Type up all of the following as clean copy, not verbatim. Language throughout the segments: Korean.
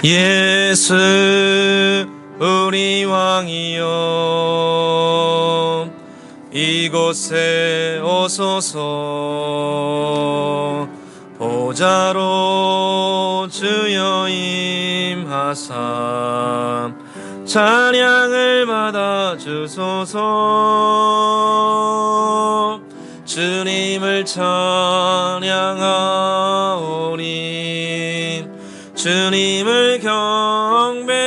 예수 우리 왕이여 이곳에 오소서. 보좌로 주여 임하사 찬양을 받아 주소서. 주님을 찬양하오니 주님을 경배하오니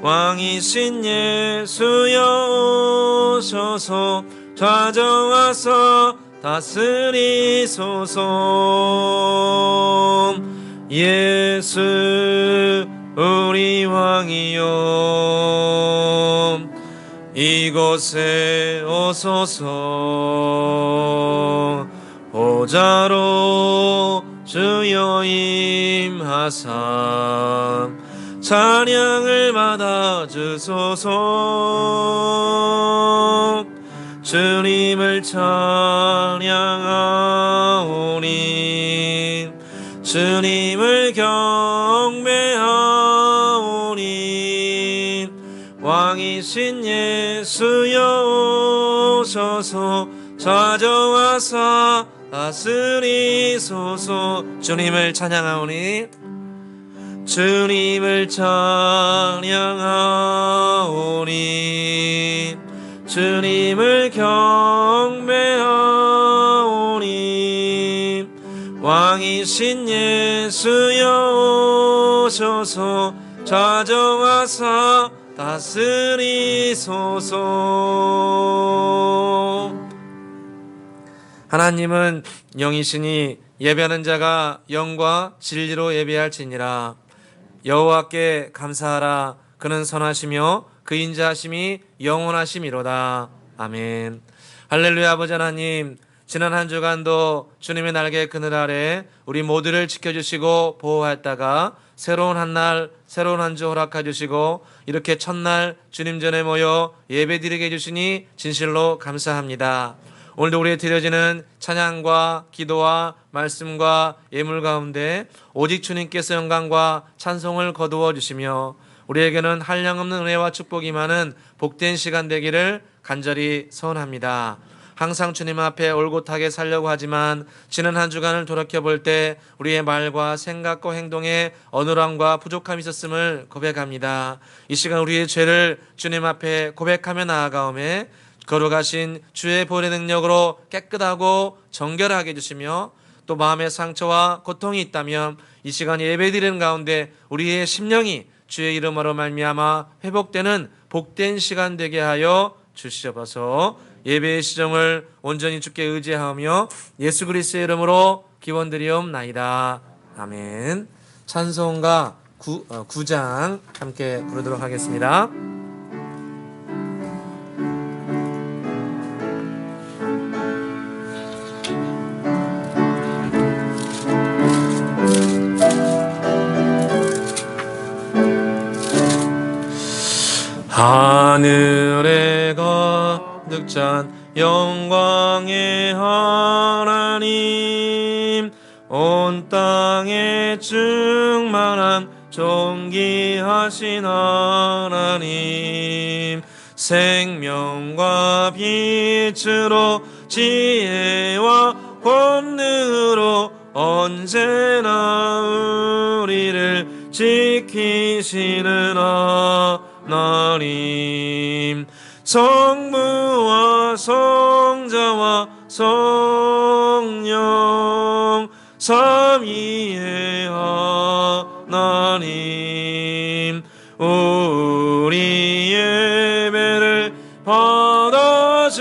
왕이신 예수여 오셔서 좌정하사 다스리소서. 예수 우리 왕이여 이곳에 오소서. 보좌로 주여 임하사 찬양을 받아 주소서. 주님을 찬양하오니 주님을 경배하오니 왕이신 예수여 오셔서 좌정하사 다스리소서. 주님을 찬양하오니 주님을 찬양하오니 주님을 경배하오니 왕이신 예수여 오셔서 좌정하사 다스리소서. 하나님은 영이시니 예배하는 자가 영과 진리로 예배할지니라. 여호와께 감사하라. 그는 선하시며 그 인자하심이 영원하심이로다. 아멘. 할렐루야. 아버지 하나님, 지난 한 주간도 주님의 날개 그늘 아래 우리 모두를 지켜주시고 보호하였다가 새로운 한 날, 새로운 한 주 허락해 주시고 이렇게 첫날 주님 전에 모여 예배드리게 해주시니 진실로 감사합니다. 오늘도 우리에 드려지는 찬양과 기도와 말씀과 예물 가운데 오직 주님께서 영광과 찬송을 거두어 주시며 우리에게는 한량없는 은혜와 축복이 많은 복된 시간 되기를 간절히 소원합니다. 항상 주님 앞에 올곧하게 살려고 하지만 지난 한 주간을 돌이켜볼 때 우리의 말과 생각과 행동에 어눌함과 부족함이 있었음을 고백합니다. 이 시간 우리의 죄를 주님 앞에 고백하며 나아가오매 거룩하신 주의 보혈의 능력으로 깨끗하고 정결하게 해주시며 또 마음의 상처와 고통이 있다면 이 시간 예배드리는 가운데 우리의 심령이 주의 이름으로 말미암아 회복되는 복된 시간 되게 하여 주시옵소서. 예배의 시정을 온전히 주께 의지하며 예수 그리스도의 이름으로 기원드리옵나이다. 아멘. 찬송가 9장 함께 부르도록 하겠습니다. 하늘에 가득 찬 영광의 하나님, 온 땅에 충만한 존귀하신 하나님, 생명과 빛으로 지혜와 권능으로 언제나 우리를 지키시는 하나님, 성부와 성자와 성령 삼위의 하나님, 우리 예배를 받아주시옵소서.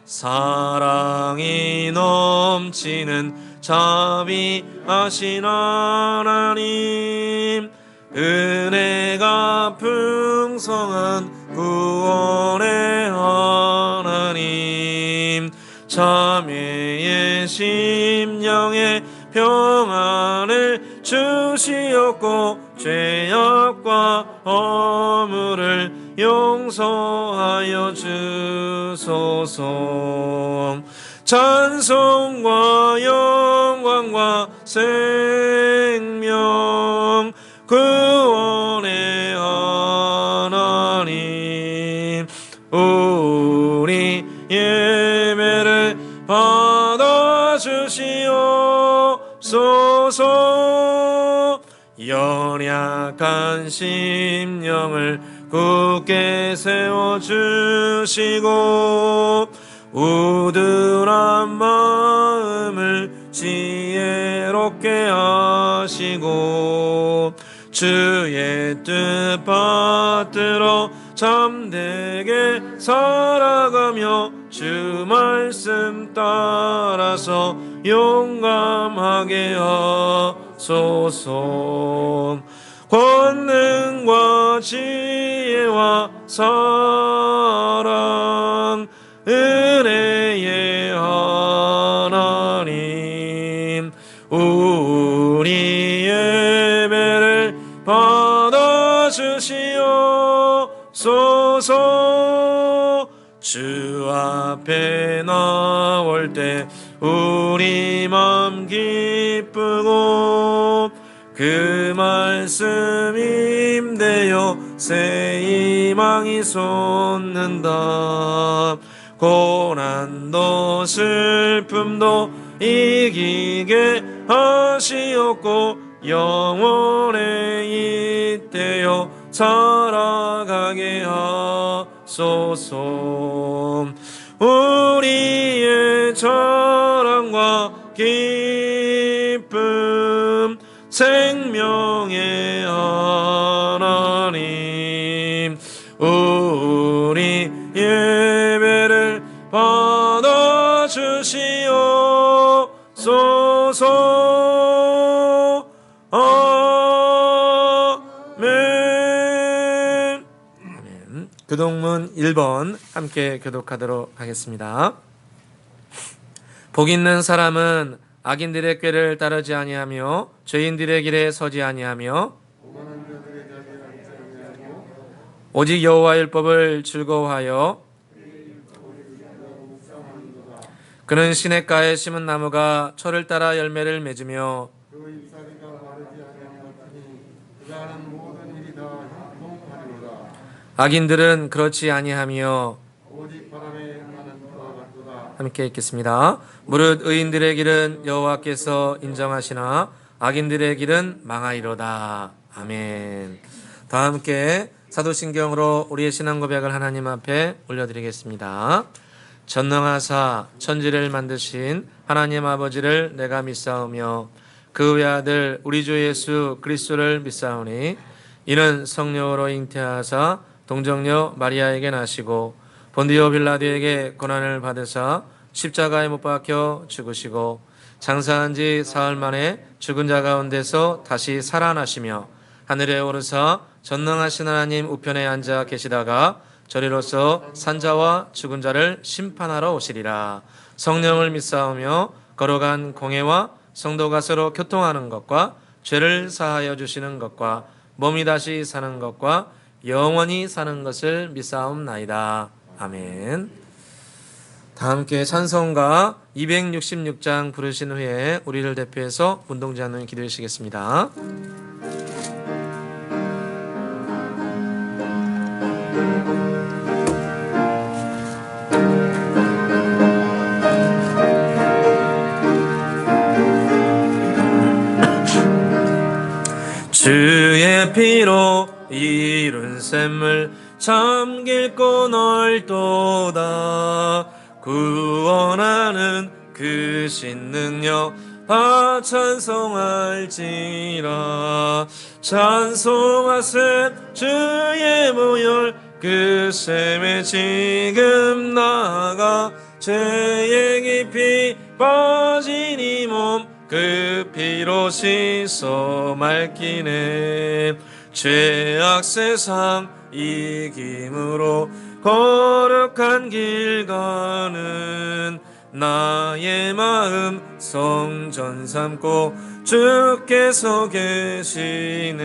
사랑이 넘치는 자비하신 하나님, 은혜가 풍성한 구원의 하나님, 자매의 심령에 평안을 주시옵고 죄악과 허물을 용서하여 주소서. 찬송과 영광과 생명 구원의 하나님 우리 예배를 받아주시옵소서. 연약한 심령을 굳게 세워주시고 우둔한 마음을 지혜롭게 하시고 주의 뜻 받들어 참되게 살아가며 주 말씀 따라서 용감하게 하소서. 권능과 지혜와 사랑 은혜의 하나님 우리 예배를 받아주시옵소서. 주 앞에 나올 때 우리 맘 기쁘고 그 말씀 임대여 새 희망이 솟는다. 고난도 슬픔도 이기게 하시옵고 영원에 잇대어 살아가게 하소서. 우리의 자랑과 기쁨 생명의 하나님 우리 예배를 받아주시옵소서. 아멘. 교독문 1번 함께 교독하도록 하겠습니다. 복 있는 사람은 악인들의 꾀를 따르지 아니하며 죄인들의 길에 서지 아니하며 오직 여호와의 율법을 즐거워하여 그는 시냇가에 심은 나무가 철을 따라 열매를 맺으며 악인들은 그렇지 아니하며 함께 읽겠습니다. 무릇 의인들의 길은 여호와께서 인정하시나 악인들의 길은 망하리로다. 아멘. 다 함께 사도신경으로 우리의 신앙 고백을 하나님 앞에 올려드리겠습니다. 전능하사 천지를 만드신 하나님 아버지를 내가 믿사오며 그 외아들 우리 주 예수 그리스도를 믿사오니 이는 성령으로 잉태하사 동정녀 마리아에게 나시고 본디오 빌라도에게 고난을 받으사 십자가에 못 박혀 죽으시고 장사한 지 사흘 만에 죽은 자 가운데서 다시 살아나시며 하늘에 오르사 전능하신 하나님 우편에 앉아 계시다가 저리로서 산자와 죽은 자를 심판하러 오시리라. 성령을 믿사오며 걸어간 공회와 성도가 서로 교통하는 것과 죄를 사하여 주시는 것과 몸이 다시 사는 것과 영원히 사는 것을 믿사옵나이다. 아멘. 다 함께 찬송가 266장 부르신 후에 우리를 대표해서 문동재 하는 기도해 주시겠습니다. 주의 피로 이룬 샘물 참 깊고 넓도다. 구원하는 그 신능력 다 찬송할지라. 찬송하세 주의 모열 그 샘에 지금 나아가 죄에 깊이 빠진 이 몸 그 피로 씻어 맑히네. 죄악 세상 이김으로 거룩한 길 가는 나의 마음 성전 삼고 주께서 계시네.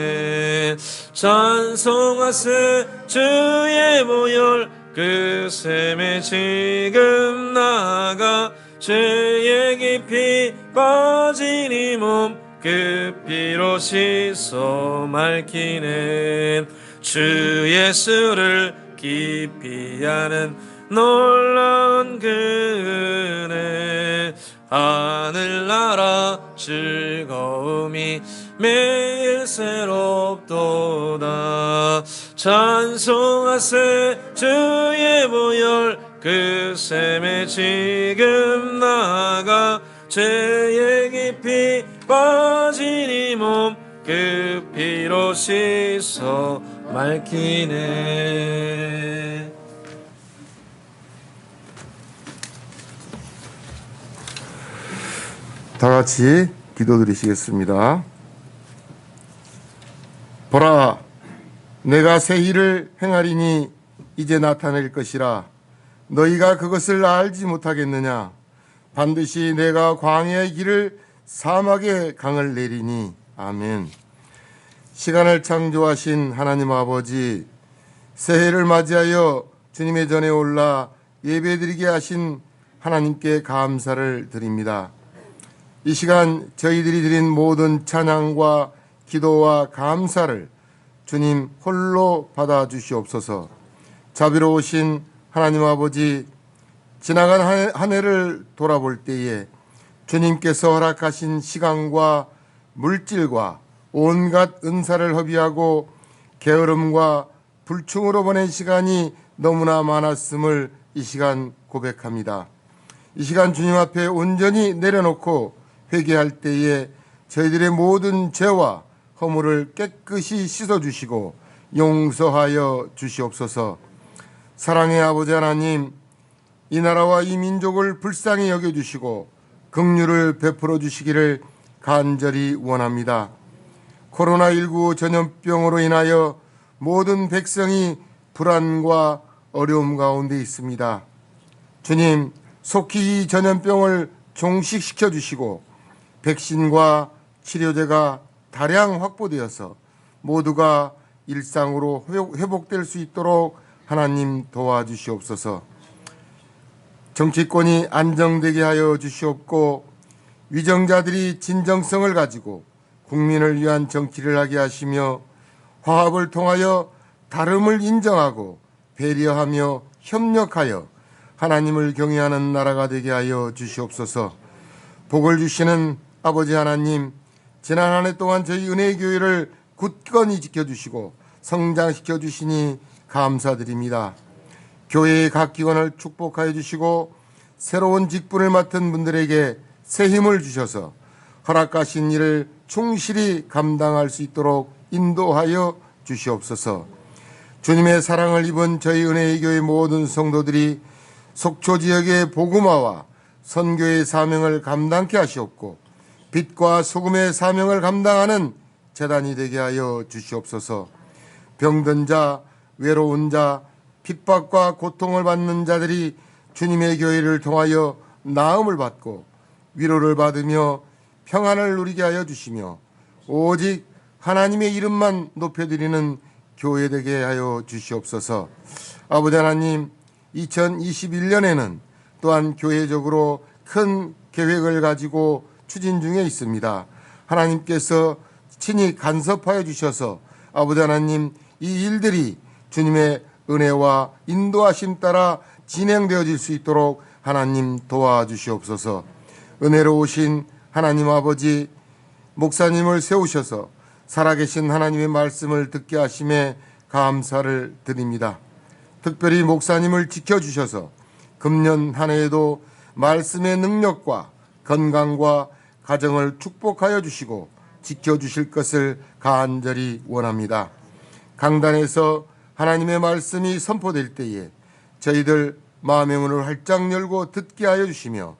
찬송하세 주의 보혈 그 샘에 지금 나아가 죄에 깊이 빠진 이 몸 그 피로 씻어 맑히네. 주 예수를 깊이 아는 놀라운 그 은혜, 하늘나라 즐거움이 매일 새롭도다. 찬송하세 주의 보혈 그 샘에 지금 나가, 죄에 깊이 빠진 이 몸 그 피로 씻어 맑히네. 다 같이 기도드리시겠습니다. 보라, 내가 새 일을 행하리니 이제 나타낼 것이라. 너희가 그것을 알지 못하겠느냐? 반드시 내가 광야의 길을 사막의 강을 내리니. 아멘. 시간을 창조하신 하나님 아버지, 새해를 맞이하여 주님의 전에 올라 예배드리게 하신 하나님께 감사를 드립니다. 이 시간 저희들이 드린 모든 찬양과 기도와 감사를 주님 홀로 받아주시옵소서. 자비로우신 하나님 아버지, 지나간 한 해를 돌아볼 때에 주님께서 허락하신 시간과 물질과 온갖 은사를 허비하고 게으름과 불충으로 보낸 시간이 너무나 많았음을 이 시간 고백합니다. 이 시간 주님 앞에 온전히 내려놓고 회개할 때에 저희들의 모든 죄와 허물을 깨끗이 씻어주시고 용서하여 주시옵소서. 사랑의 아버지 하나님, 이 나라와 이 민족을 불쌍히 여겨주시고 긍휼을 베풀어 주시기를 간절히 원합니다. 코로나19 전염병으로 인하여 모든 백성이 불안과 어려움 가운데 있습니다. 주님, 속히 이 전염병을 종식시켜 주시고 백신과 치료제가 다량 확보되어서 모두가 일상으로 회복될 수 있도록 하나님 도와주시옵소서. 정치권이 안정되게 하여 주시옵고 위정자들이 진정성을 가지고 국민을 위한 정치를 하게 하시며 화합을 통하여 다름을 인정하고 배려하며 협력하여 하나님을 경외하는 나라가 되게 하여 주시옵소서. 복을 주시는 아버지 하나님, 지난 한 해 동안 저희 은혜의 교회를 굳건히 지켜주시고 성장시켜 주시니 감사드립니다. 교회의 각 기관을 축복하여 주시고 새로운 직분을 맡은 분들에게 새 힘을 주셔서 허락하신 일을 충실히 감당할 수 있도록 인도하여 주시옵소서. 주님의 사랑을 입은 저희 은혜의 교회 모든 성도들이 속초 지역의 복음화와 선교의 사명을 감당케 하시옵고 빛과 소금의 사명을 감당하는 재단이 되게 하여 주시옵소서. 병든 자, 외로운 자, 핍박과 고통을 받는 자들이 주님의 교회를 통하여 나음을 받고 위로를 받으며 평안을 누리게 하여 주시며 오직 하나님의 이름만 높여드리는 교회 되게 하여 주시옵소서. 아버지 하나님, 2021년에는 또한 교회적으로 큰 계획을 가지고 추진 중에 있습니다. 하나님께서 친히 간섭하여 주셔서 아버지 하나님, 이 일들이 주님의 은혜와 인도하심 따라 진행되어질 수 있도록 하나님 도와주시옵소서. 은혜로우신 하나님 아버지, 목사님을 세우셔서 살아계신 하나님의 말씀을 듣게 하심에 감사를 드립니다. 특별히 목사님을 지켜주셔서 금년 한 해에도 말씀의 능력과 건강과 가정을 축복하여 주시고 지켜주실 것을 간절히 원합니다. 강단에서 하나님의 말씀이 선포될 때에 저희들 마음의 문을 활짝 열고 듣게 하여 주시며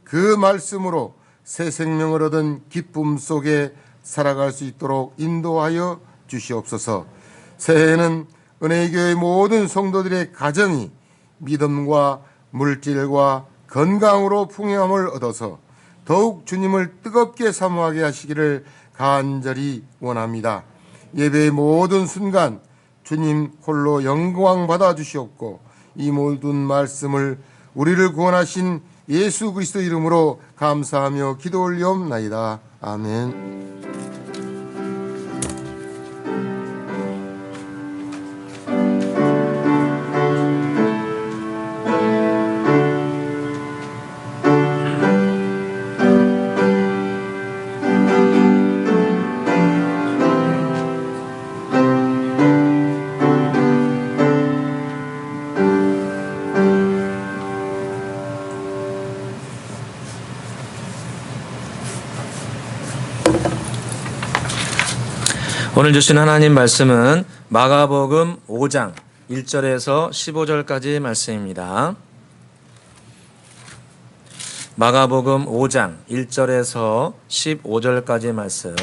그 말씀으로 새 생명을 얻은 기쁨 속에 살아갈 수 있도록 인도하여 주시옵소서. 새해에는 은혜의 교회 모든 성도들의 가정이 믿음과 물질과 건강으로 풍요함을 얻어서 더욱 주님을 뜨겁게 사모하게 하시기를 간절히 원합니다. 예배의 모든 순간 주님 홀로 영광 받아 주시옵고 이 모든 말씀을 우리를 구원하신 예수 그리스도 이름으로 감사하며 기도 올리옵나이다. 아멘. 오늘 주신 하나님 말씀은 마가복음 5장 1절에서 15절까지 말씀입니다. 마가복음 5장 1절에서 15절까지 말씀,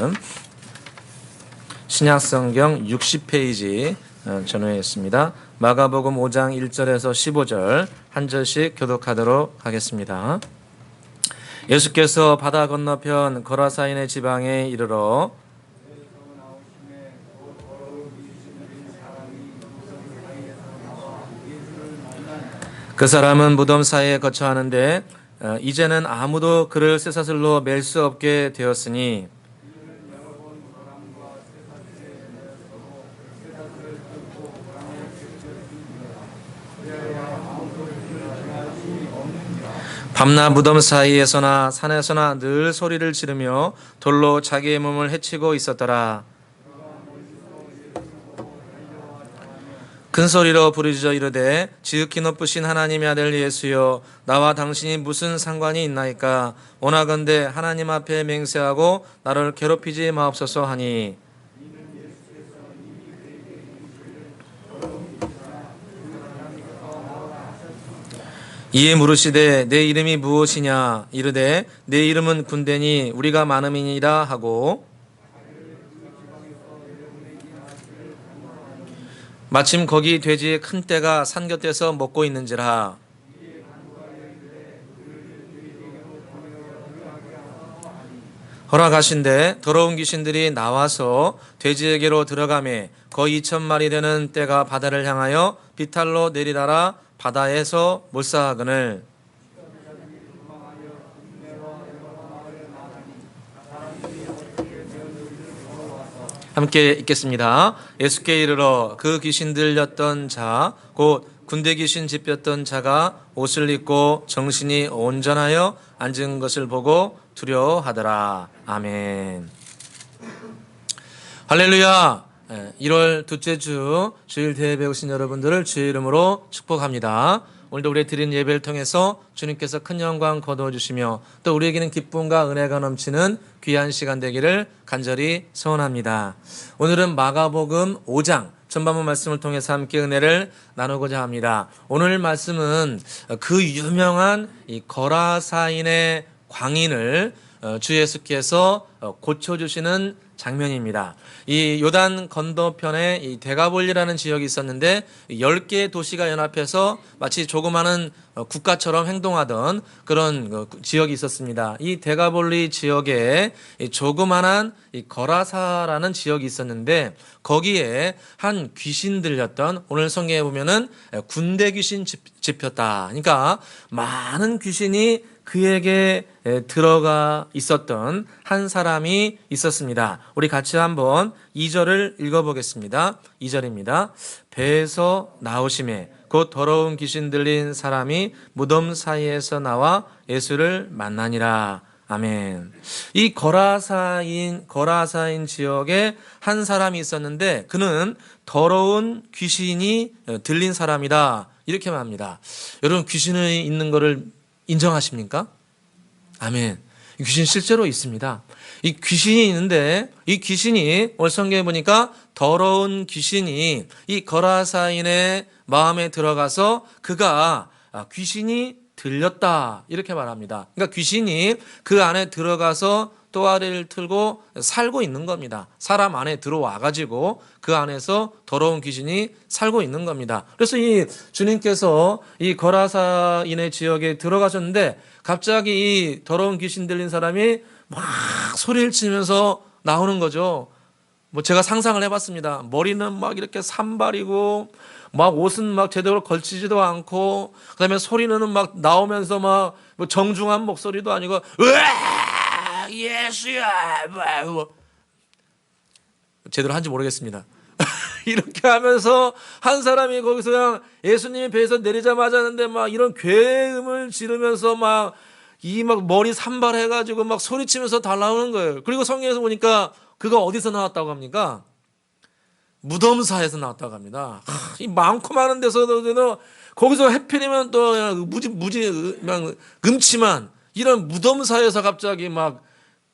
신약성경 60페이지 전후했습니다. 마가복음 5장 1절에서 15절 한 절씩 교독하도록 하겠습니다. 예수께서 바다 건너편 거라사인의 지방에 이르러 그 사람은 무덤 사이에 거처하는데 이제는 아무도 그를 쇠사슬로 맬 수 없게 되었으니 밤낮 무덤 사이에서나 산에서나 늘 소리를 지르며 돌로 자기의 몸을 해치고 있었더라. 큰 소리로 부르짖어 이르되 지극히 높으신 하나님의 아들 예수여, 나와 당신이 무슨 상관이 있나이까? 원하건대 하나님 앞에 맹세하고 나를 괴롭히지 마옵소서 하니, 이에 물으시되 내 이름이 무엇이냐? 이르되 내 이름은 군대니 우리가 많음이니라 하고, 마침 거기 돼지의 큰 떼가 산 곁에서 먹고 있는지라. 허락하신대 더러운 귀신들이 나와서 돼지에게로 들어가매 거의 2,000마리 되는 떼가 바다를 향하여 비탈로 내리다라 바다에서 몰사하거늘. 함께 읽겠습니다. 예수께 이르러 그 귀신 들렸던 자 곧 군대 귀신 집혔던 자가 옷을 입고 정신이 온전하여 앉은 것을 보고 두려워하더라. 아멘. 할렐루야. 1월 둘째 주 주일 대회 배우신 여러분들을 주의 이름으로 축복합니다. 오늘도 우리 드린 예배를 통해서 주님께서 큰 영광 거두어주시며 또 우리에게는 기쁨과 은혜가 넘치는 귀한 시간 되기를 간절히 소원합니다. 오늘은 마가복음 5장 전반부 말씀을 통해서 함께 은혜를 나누고자 합니다. 오늘 말씀은 그 유명한 이 거라사인의 광인을 주 예수께서 고쳐주시는 장면입니다. 이 요단 건너편에 이 데가볼리라는 지역이 있었는데 10개의 도시가 연합해서 마치 조그마한 국가처럼 행동하던 그런 지역이 있었습니다. 이 데가볼리 지역에 조그마한 이 거라사라는 지역이 있었는데 거기에 한 귀신 들렸던, 오늘 성경에 보면은 군대 귀신 집혔다. 그러니까 많은 귀신이 그에게 들어가 있었던 한 사람이 있었습니다. 우리 같이 한번 2절을 읽어보겠습니다. 2절입니다. 배에서 나오심에 곧 더러운 귀신 들린 사람이 무덤 사이에서 나와 예수를 만나니라. 아멘. 이 거라사인 지역에 한 사람이 있었는데 그는 더러운 귀신이 들린 사람이다. 이렇게 말합니다. 여러분, 귀신이 있는 것을 인정하십니까? 아멘. 이 귀신 실제로 있습니다. 이 귀신이 있는데 이 귀신이 오늘 성경에 보니까 더러운 귀신이 이 거라사인의 마음에 들어가서 그가 귀신이 들렸다 이렇게 말합니다. 그러니까 귀신이 그 안에 들어가서 또아리를 틀고 살고 있는 겁니다. 사람 안에 들어와 가지고 그 안에서 더러운 귀신이 살고 있는 겁니다. 그래서 이 주님께서 이 거라사인의 지역에 들어가셨는데 갑자기 이 더러운 귀신 들린 사람이 막 소리를 치면서 나오는 거죠. 뭐 제가 상상을 해봤습니다. 머리는 막 이렇게 산발이고 막 옷은 막 제대로 걸치지도 않고 그다음에 소리는 막 나오면서 막 뭐 정중한 목소리도 아니고 으아 예수야 뭐 제대로 한지 모르겠습니다. 이렇게 하면서 한 사람이 거기서 그냥 예수님이 배에서 내리자마자 하는데 막 이런 괴음을 지르면서 막 이 막 머리 산발해가지고 막 소리치면서 달라오는 거예요. 그리고 성경에서 보니까 그가 어디서 나왔다고 합니까? 무덤사에서 나왔다고 합니다. 이 많고 많은 데서도 거기서 해필이면 또 무지 그냥 음침한 이런 무덤사에서 갑자기 막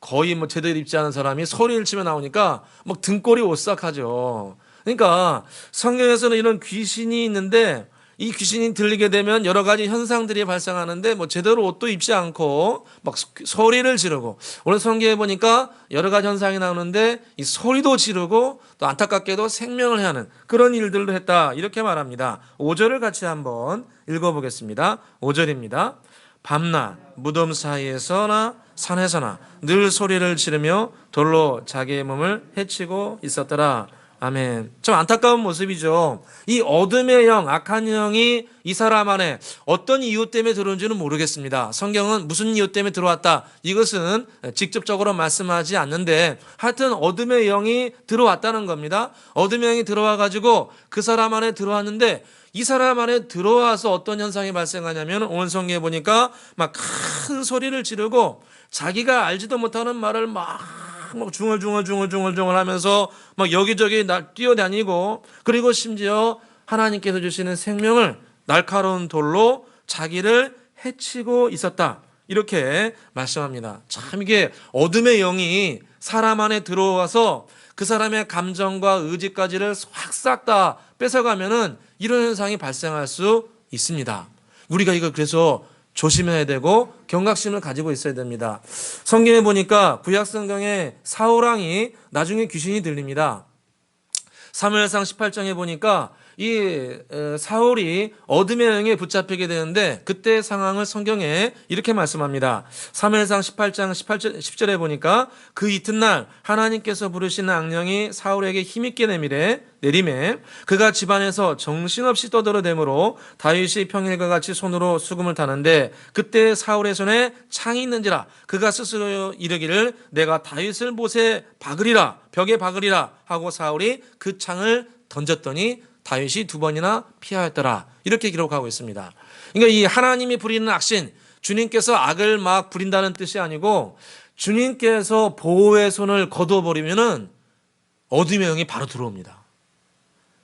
거의 뭐 제대로 입지 않은 사람이 소리를 치며 나오니까 막 등골이 오싹하죠. 그러니까 성경에서는 이런 귀신이 있는데 이 귀신이 들리게 되면 여러 가지 현상들이 발생하는데 뭐 제대로 옷도 입지 않고 막 소리를 지르고 오늘 성경에 보니까 여러 가지 현상이 나오는데 이 소리도 지르고 또 안타깝게도 생명을 해하는 그런 일들도 했다 이렇게 말합니다. 5절을 같이 한번 읽어보겠습니다. 5절입니다. 밤낮 무덤 사이에서나 산에서나 늘 소리를 지르며 돌로 자기의 몸을 해치고 있었더라. 아멘. 좀 안타까운 모습이죠. 이 어둠의 영, 악한 영이 이 사람 안에 어떤 이유 때문에 들어온지는 모르겠습니다. 성경은 무슨 이유 때문에 들어왔다. 이것은 직접적으로 말씀하지 않는데 하여튼 어둠의 영이 들어왔다는 겁니다. 어둠의 영이 들어와가지고 그 사람 안에 들어왔는데 이 사람 안에 들어와서 어떤 현상이 발생하냐면 오늘 성경에 보니까 막 큰 소리를 지르고 자기가 알지도 못하는 말을 막 중얼중얼 하면서 막 여기저기 뛰어다니고 그리고 심지어 하나님께서 주시는 생명을 날카로운 돌로 자기를 해치고 있었다. 이렇게 말씀합니다. 참 이게 어둠의 영이 사람 안에 들어와서 그 사람의 감정과 의지까지를 확 싹 다 뺏어가면은 이런 현상이 발생할 수 있습니다. 우리가 이거 그래서 조심해야 되고 경각심을 가지고 있어야 됩니다. 성경에 보니까 구약 성경에 사울왕이 나중에 귀신이 들립니다. 사무엘상 18장에 보니까 이 사울이 어둠의 영에 붙잡히게 되는데 그때 상황을 성경에 이렇게 말씀합니다. 사무엘상 18장 10절에 보니까 그 이튿날 하나님께서 부르시는 악령이 사울에게 힘있게 내림에 그가 집안에서 정신없이 떠들어대므로 다윗이 평일과 같이 손으로 수금을 타는데 그때 사울의 손에 창이 있는지라 그가 스스로 이르기를 내가 다윗을 못에 박으리라 벽에 박으리라 하고 사울이 그 창을 던졌더니 다윗이 2번이나 피하였더라. 이렇게 기록하고 있습니다. 그러니까 이 하나님이 부리는 악신, 주님께서 악을 막 부린다는 뜻이 아니고 주님께서 보호의 손을 거두어버리면은 어둠의 영이 바로 들어옵니다.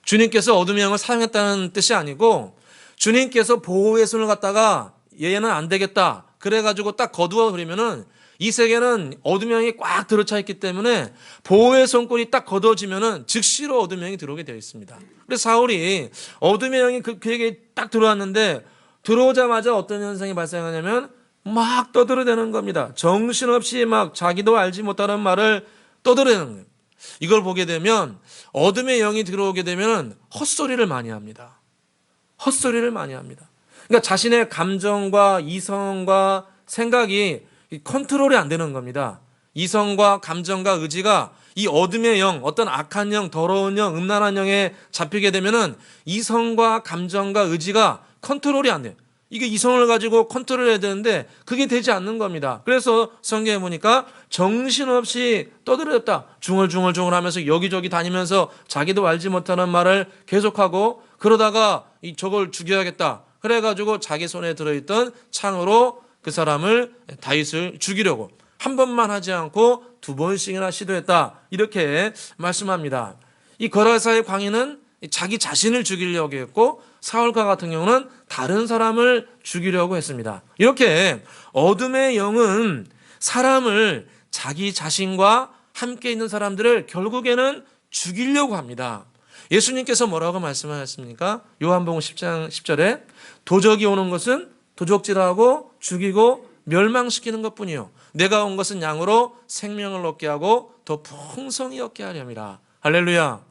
주님께서 어둠의 영을 사용했다는 뜻이 아니고 주님께서 보호의 손을 갖다가 얘는 안 되겠다. 그래가지고 딱 거두어버리면은 이 세계는 어둠의 영이 꽉 들어차 있기 때문에 보호의 손권이 딱 거둬지면은 즉시로 어둠의 영이 들어오게 되어 있습니다. 그래서 사울이 어둠의 영이 그에게 딱 들어왔는데 들어오자마자 어떤 현상이 발생하냐면 막 떠들어대는 겁니다. 정신없이 막 자기도 알지 못하는 말을 떠들어대는 거예요. 이걸 보게 되면 어둠의 영이 들어오게 되면 헛소리를 많이 합니다. 헛소리를 많이 합니다. 그러니까 자신의 감정과 이성과 생각이 컨트롤이 안 되는 겁니다. 이성과 감정과 의지가 이 어둠의 영, 어떤 악한 영, 더러운 영, 음란한 영에 잡히게 되면은 이성과 감정과 의지가 컨트롤이 안 돼요. 이게 이성을 가지고 컨트롤해야 되는데 그게 되지 않는 겁니다. 그래서 성경에 보니까 정신없이 떠들었다. 중얼중얼 하면서 여기저기 다니면서 자기도 알지 못하는 말을 계속하고 그러다가 저걸 죽여야겠다. 그래가지고 자기 손에 들어있던 창으로 그 사람을 다윗을 죽이려고 한 번만 하지 않고 2번씩이나 시도했다. 이렇게 말씀합니다. 이 거라사의 광인은 자기 자신을 죽이려고 했고 사울과 같은 경우는 다른 사람을 죽이려고 했습니다. 이렇게 어둠의 영은 사람을 자기 자신과 함께 있는 사람들을 결국에는 죽이려고 합니다. 예수님께서 뭐라고 말씀하셨습니까? 요한복음 10장 10절에 도적이 오는 것은 도적질하고 죽이고 멸망시키는 것뿐이요 내가 온 것은 양으로 생명을 얻게 하고 더 풍성히 얻게 하렵니다. 할렐루야.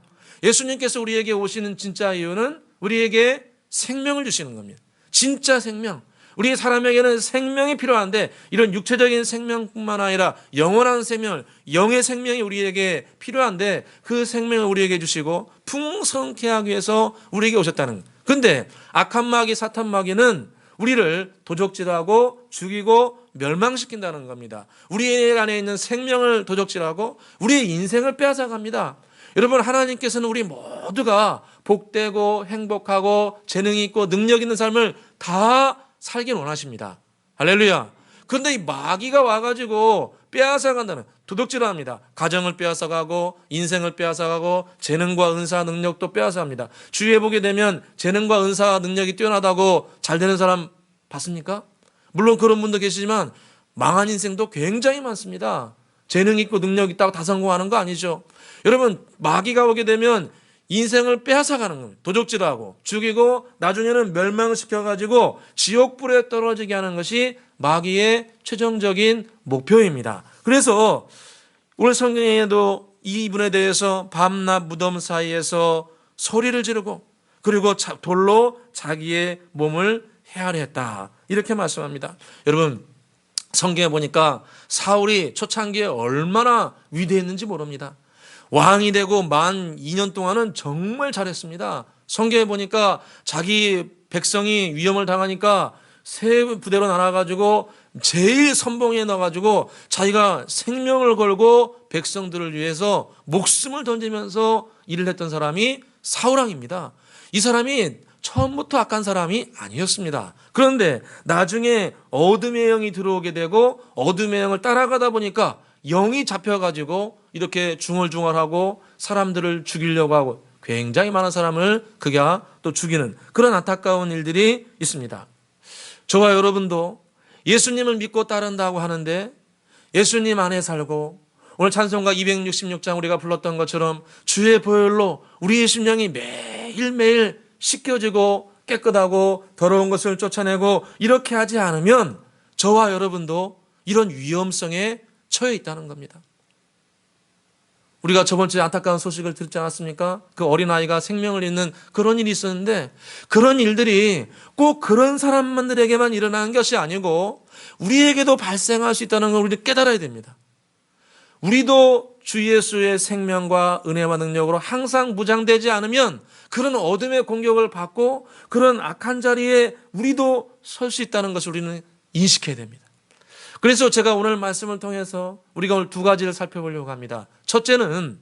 예수님께서 우리에게 오시는 진짜 이유는 우리에게 생명을 주시는 겁니다. 진짜 생명. 우리 사람에게는 생명이 필요한데 이런 육체적인 생명뿐만 아니라 영원한 생명, 영의 생명이 우리에게 필요한데 그 생명을 우리에게 주시고 풍성케 하기 위해서 우리에게 오셨다는. 근데 악한 마귀, 사탄 마귀는 우리를 도적질하고 죽이고 멸망시킨다는 겁니다. 우리 안에 있는 생명을 도적질하고 우리의 인생을 빼앗아갑니다. 여러분, 하나님께서는 우리 모두가 복되고 행복하고 재능이 있고 능력 있는 삶을 다 살긴 원하십니다. 할렐루야. 그런데 이 마귀가 와가지고 빼앗아간다는, 도둑질합니다. 가정을 빼앗아가고 인생을 빼앗아가고 재능과 은사 능력도 빼앗아갑니다. 주위에 보게 되면 재능과 은사 능력이 뛰어나다고 잘 되는 사람 봤습니까? 물론 그런 분도 계시지만 망한 인생도 굉장히 많습니다. 재능 있고 능력 있다고 다 성공하는 거 아니죠. 여러분, 마귀가 오게 되면 인생을 빼앗아가는 겁니다. 도적질하고 죽이고 나중에는 멸망을 시켜가지고 지옥불에 떨어지게 하는 것이 마귀의 최종적인 목표입니다. 그래서 오늘 성경에도 이분에 대해서 밤낮 무덤 사이에서 소리를 지르고 그리고 돌로 자기의 몸을 헤아려 했다, 이렇게 말씀합니다. 여러분, 성경에 보니까 사울이 초창기에 얼마나 위대했는지 모릅니다. 왕이 되고 만 2년 동안은 정말 잘했습니다. 성경에 보니까 자기 백성이 위험을 당하니까 세 부대로 나눠가지고 제일 선봉에 넣어가지고 자기가 생명을 걸고 백성들을 위해서 목숨을 던지면서 일을 했던 사람이 사울왕입니다. 이 사람이 처음부터 악한 사람이 아니었습니다. 그런데 나중에 어둠의 영이 들어오게 되고 어둠의 영을 따라가다 보니까 영이 잡혀가지고 이렇게 중얼중얼하고 사람들을 죽이려고 하고 굉장히 많은 사람을 그가 또 죽이는 그런 안타까운 일들이 있습니다. 저와 여러분도 예수님을 믿고 따른다고 하는데 예수님 안에 살고 오늘 찬송가 266장 우리가 불렀던 것처럼 주의 보혈로 우리의 심령이 매일매일 씻겨지고 깨끗하고 더러운 것을 쫓아내고 이렇게 하지 않으면 저와 여러분도 이런 위험성에 처해 있다는 겁니다. 우리가 저번 주에 안타까운 소식을 듣지 않았습니까? 그 어린아이가 생명을 잃는 그런 일이 있었는데 그런 일들이 꼭 그런 사람들에게만 일어나는 것이 아니고 우리에게도 발생할 수 있다는 걸 우리는 깨달아야 됩니다. 우리도 주 예수의 생명과 은혜와 능력으로 항상 무장되지 않으면 그런 어둠의 공격을 받고 그런 악한 자리에 우리도 설 수 있다는 것을 우리는 인식해야 됩니다. 그래서 제가 오늘 말씀을 통해서 우리가 오늘 두 가지를 살펴보려고 합니다. 첫째는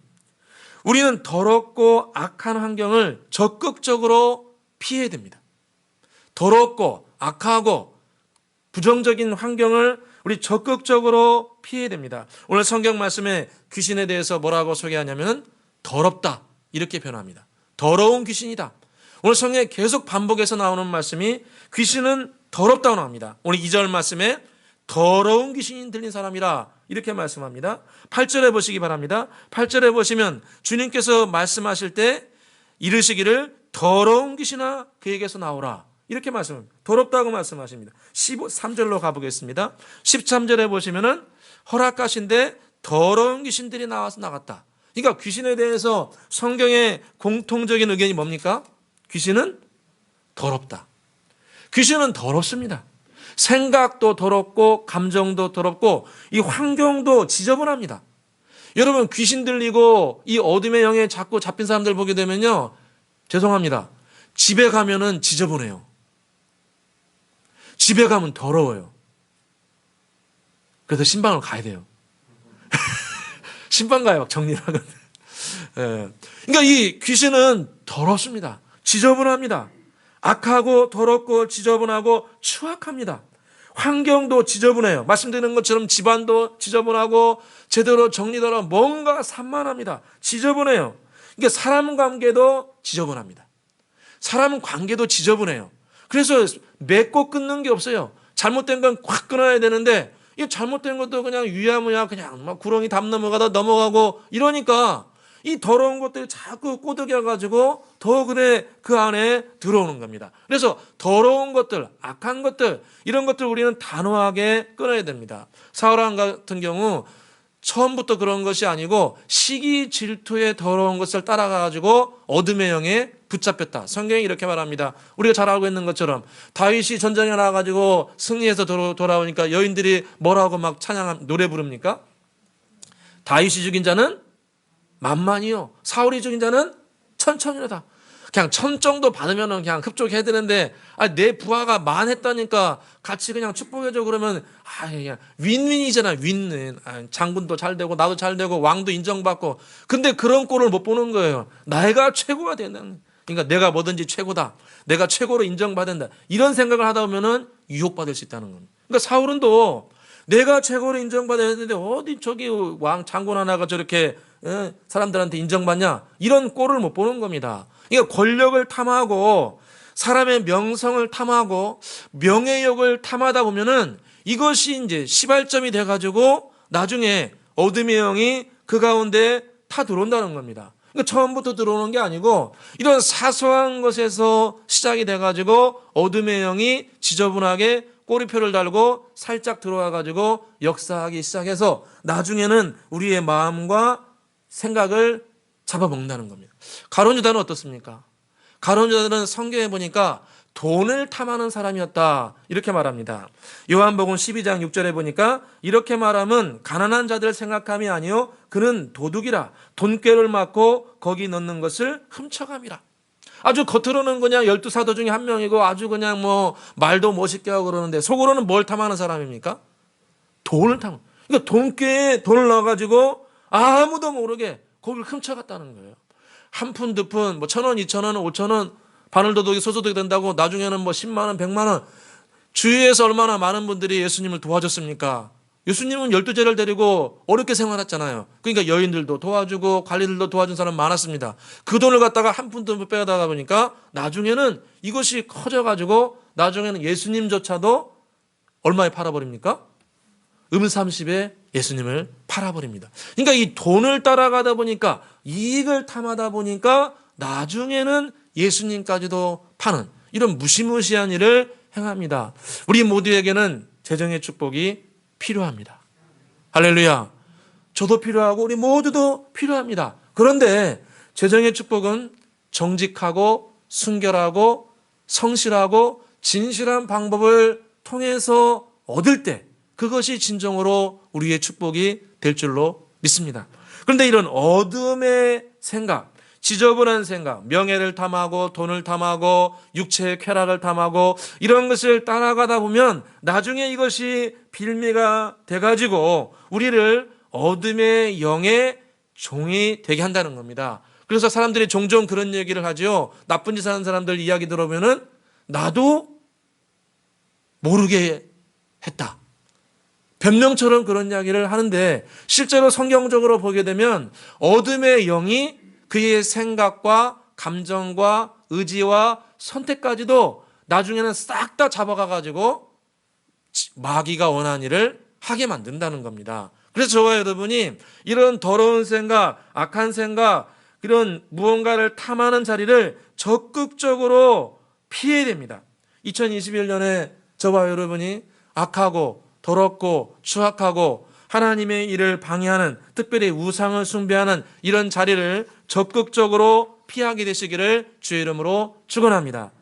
우리는 더럽고 악한 환경을 적극적으로 피해야 됩니다. 더럽고 악하고 부정적인 환경을 우리 적극적으로 피해야 됩니다. 오늘 성경 말씀에 귀신에 대해서 뭐라고 소개하냐면 더럽다, 이렇게 표현합니다. 더러운 귀신이다. 오늘 성경에 계속 반복해서 나오는 말씀이 귀신은 더럽다고 나옵니다. 오늘 2절 말씀에 더러운 귀신이 들린 사람이라, 이렇게 말씀합니다. 8절에 보시기 바랍니다. 8절에 보시면 주님께서 말씀하실 때 이르시기를 더러운 귀신아 그에게서 나오라, 이렇게 말씀합니다. 더럽다고 말씀하십니다. 13절로 가보겠습니다. 13절에 보시면은 허락하신데 더러운 귀신들이 나와서 나갔다. 그러니까 귀신에 대해서 성경의 공통적인 의견이 뭡니까? 귀신은 더럽다. 귀신은 더럽습니다. 생각도 더럽고 감정도 더럽고 이 환경도 지저분합니다. 여러분, 귀신 들리고 이 어둠의 영에 자꾸 잡힌 사람들 보게 되면요, 죄송합니다, 집에 가면은 지저분해요. 집에 가면 더러워요. 그래서 신방을 가야 돼요. 신방 가요, 정리를 하거든. 예. 그러니까 이 귀신은 더럽습니다. 지저분합니다. 악하고 더럽고 지저분하고 추악합니다. 환경도 지저분해요. 말씀드리는 것처럼 집안도 지저분하고 제대로 정리도 안 하고 뭔가 산만합니다. 지저분해요. 그러니까 사람 관계도 지저분합니다. 사람 관계도 지저분해요. 그래서 맺고 끊는 게 없어요. 잘못된 건 확 끊어야 되는데 이 잘못된 것도 그냥 유야무야 그냥 막 구렁이 담 넘어가다 넘어가고 이러니까 이 더러운 것들이 자꾸 꼬드겨가지고 더 그래 그 안에 들어오는 겁니다. 그래서 더러운 것들, 악한 것들, 이런 것들 우리는 단호하게 끊어야 됩니다. 사울왕 같은 경우 처음부터 그런 것이 아니고 시기 질투의 더러운 것을 따라가가지고 어둠의 영에 붙잡혔다. 성경이 이렇게 말합니다. 우리가 잘 알고 있는 것처럼 다윗이 전쟁에 나가가지고 승리해서 돌아오니까 여인들이 뭐라고 막 노래 부릅니까? 다윗이 죽인 자는 만만이요, 사울이 죽인 자는 천천이로다. 그냥 천 정도 받으면 그냥 흡족해야 되는데, 내 부하가 만 했다니까 같이 그냥 축복해줘 그러면, 그냥 윈윈이잖아, 윈윈. 장군도 잘 되고, 나도 잘 되고, 왕도 인정받고. 근데 그런 꼴을 못 보는 거예요. 내가 최고가 된다는. 그러니까 내가 뭐든지 최고다. 내가 최고로 인정받는다. 이런 생각을 하다 보면은 유혹받을 수 있다는 겁니다. 그러니까 사울은 또 내가 최고로 인정받아야 되는데 어디 저기 왕 장군 하나가 저렇게 사람들한테 인정받냐? 이런 꼴을 못 보는 겁니다. 그러니까 권력을 탐하고 사람의 명성을 탐하고 명예욕을 탐하다 보면은 이것이 이제 시발점이 돼가지고 나중에 어둠의 영이 그 가운데 타 들어온다는 겁니다. 그러니까 처음부터 들어오는 게 아니고 이런 사소한 것에서 시작이 돼가지고 어둠의 영이 지저분하게 꼬리표를 달고 살짝 들어와가지고 역사하기 시작해서 나중에는 우리의 마음과 생각을 잡아먹는다는 겁니다. 가룟 유다는 어떻습니까? 가룟 유다는 성경에 보니까 돈을 탐하는 사람이었다 이렇게 말합니다. 요한복음 12장 6절에 보니까 이렇게 말하면 가난한 자들 생각함이 아니요 그는 도둑이라 돈꾀를 맞고 거기 넣는 것을 훔쳐감이라. 아주 겉으로는 그냥 12사도 중에 한 명이고 아주 그냥 뭐 말도 멋있게 하고 그러는데 속으로는 뭘 탐하는 사람입니까? 돈을 탐. 그러니까 돈꾀에 돈을 넣어가지고 아무도 모르게 거기를 훔쳐갔다는 거예요. 한 푼, 두 푼, 뭐 1,000원, 2,000원, 5,000원 바늘도둑이 소소득이 된다고 나중에는 뭐 10만 원, 100만 원. 주위에서 얼마나 많은 분들이 예수님을 도와줬습니까? 예수님은 12제를 데리고 어렵게 생활했잖아요. 그러니까 여인들도 도와주고 관리들도 도와준 사람 많았습니다. 그 돈을 갖다가 한 푼도 빼다가 보니까 나중에는 이것이 커져가지고 나중에는 예수님조차도 얼마에 팔아버립니까? 30에 예수님을 팔아버립니다. 그러니까 이 돈을 따라가다 보니까 이익을 탐하다 보니까 나중에는 예수님까지도 파는 이런 무시무시한 일을 행합니다. 우리 모두에게는 재정의 축복이 필요합니다. 할렐루야. 저도 필요하고 우리 모두도 필요합니다. 그런데 재정의 축복은 정직하고 순결하고 성실하고 진실한 방법을 통해서 얻을 때 그것이 진정으로 우리의 축복이 될 줄로 믿습니다. 그런데 이런 어둠의 생각, 지저분한 생각, 명예를 탐하고 돈을 탐하고 육체의 쾌락을 탐하고 이런 것을 따라가다 보면 나중에 이것이 빌미가 돼가지고 우리를 어둠의 영의 종이 되게 한다는 겁니다. 그래서 사람들이 종종 그런 얘기를 하죠. 나쁜 짓 하는 사람들 이야기 들어보면은 나도 모르게 했다. 변명처럼 그런 이야기를 하는데 실제로 성경적으로 보게 되면 어둠의 영이 그의 생각과 감정과 의지와 선택까지도 나중에는 싹 다 잡아가가지고 마귀가 원하는 일을 하게 만든다는 겁니다. 그래서 저와 여러분이 이런 더러운 생각, 악한 생각, 이런 무언가를 탐하는 자리를 적극적으로 피해야 됩니다. 2021년에 저와 여러분이 악하고 더럽고 추악하고 하나님의 일을 방해하는, 특별히 우상을 숭배하는 이런 자리를 적극적으로 피하게 되시기를 주의 이름으로 축원합니다.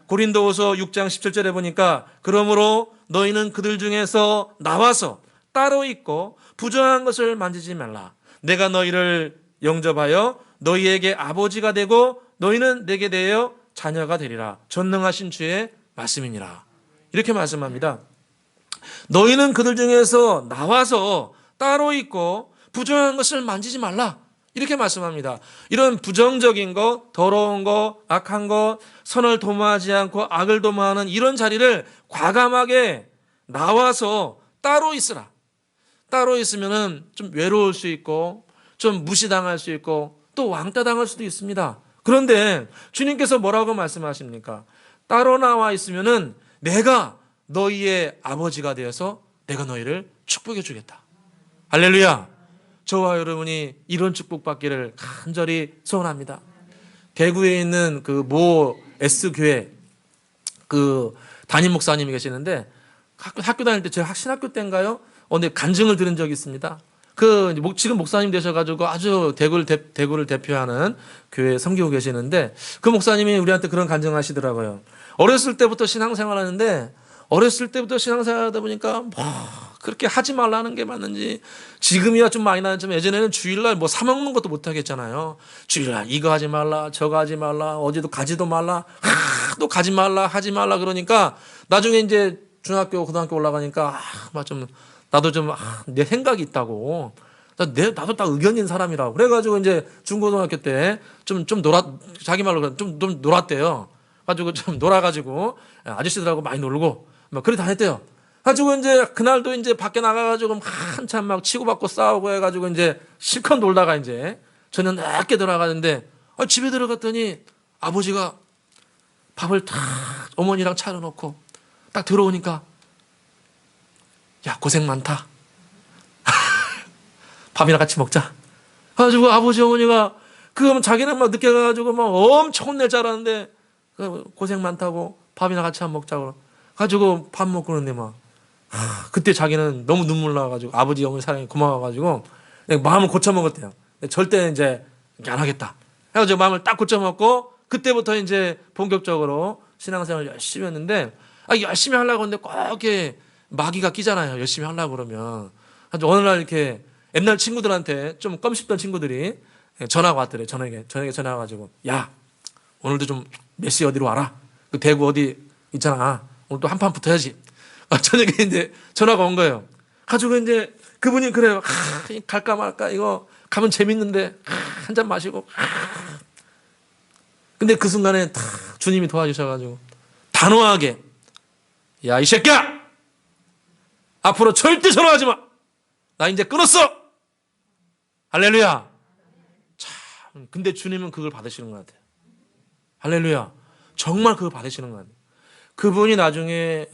고린도후서 6장 17절에 보니까 그러므로 너희는 그들 중에서 나와서 따로 있고 부정한 것을 만지지 말라. 내가 너희를 영접하여 너희에게 아버지가 되고 너희는 내게 대하여 자녀가 되리라. 전능하신 주의 말씀이니라. 이렇게 말씀합니다. 너희는 그들 중에서 나와서 따로 있고 부정한 것을 만지지 말라. 이렇게 말씀합니다. 이런 부정적인 것, 더러운 것, 악한 것, 선을 도모하지 않고 악을 도모하는 이런 자리를 과감하게 나와서 따로 있으라. 따로 있으면은 좀 외로울 수 있고 좀 무시당할 수 있고 또 왕따 당할 수도 있습니다. 그런데 주님께서 뭐라고 말씀하십니까? 따로 나와 있으면은 내가 너희의 아버지가 되어서 내가 너희를 축복해 주겠다. 할렐루야. 저와 여러분이 이런 축복 받기를 간절히 소원합니다. 대구에 있는 그 모 S교회 그 담임 목사님이 계시는데 학교 다닐 때 제가 신학교 때인가요? 근데 간증을 들은 적이 있습니다. 지금 목사님 되셔가지고 아주 대구를 대표하는 교회 섬기고 계시는데 그 목사님이 우리한테 그런 간증하시더라고요. 어렸을 때부터 신앙생활 하는데 어렸을 때부터 신앙생활 하다 보니까 그렇게 하지 말라는 게 맞는지 지금이야 좀 많이 나지만 예전에는 주일날 뭐 사먹는 것도 못 하겠잖아요. 주일날 이거 하지 말라 저거 하지 말라 어디도 가지도 말라 또 가지 말라 하지 말라 그러니까 나중에 이제 중학교 고등학교 올라가니까 나도 좀 내 생각이 있다고 나도 딱 의견 있는 사람이라고 그래가지고 이제 중고등학교 때 좀 자기 말로 좀 놀았대요. 가지고 좀 놀아가지고 아저씨들하고 많이 놀고 막 그래 다녔대요. 가지고 이제 그날도 이제 밖에 나가가지고 한참 막 치고받고 싸우고 해가지고 이제 실컷 놀다가 이제 저는 늦게 들어가는데 집에 들어갔더니 아버지가 밥을 딱 어머니랑 차려놓고 딱 들어오니까 야 고생 많다. 밥이나 같이 먹자. 가지고 아버지 어머니가 그러면 자기는 막 늦게 가가지고 막 엄청 혼낼 줄 알았는데 고생 많다고 밥이나 같이 한번 먹자고 가지고 밥 먹고 그러는데 막 그때 자기는 너무 눈물 나가지고 아버지 어머니 사랑이 고마워가지고 마음을 고쳐 먹었대요. 절대 이제 안 하겠다. 그래가지고 마음을 딱 고쳐 먹고 그때부터 이제 본격적으로 신앙생활을 열심히 했는데 열심히 하려고 하는데 꼭 이렇게 마귀가 끼잖아요. 열심히 하려고 그러면. 아주 어느 날 이렇게 옛날 친구들한테 좀 껌씹던 친구들이 전화가 왔더래. 저녁에 전화가 와가지고 야 오늘도 좀 몇 시 어디로 와라. 그 대구 어디 있잖아. 오늘 또 한판 붙어야지. 저녁에 이제 전화가 온 거예요. 가지고 이제 그분이 그래요. 갈까 말까 이거 가면 재밌는데 한 잔 마시고. 근데 그 순간에 다 주님이 도와주셔가지고 단호하게 야 이 새끼야 앞으로 절대 전화하지 마. 나 이제 끊었어. 할렐루야. 참 근데 주님은 그걸 받으시는 것 같아요. 할렐루야. 정말 그걸 받으시는 것 같아요. 그분이 나중에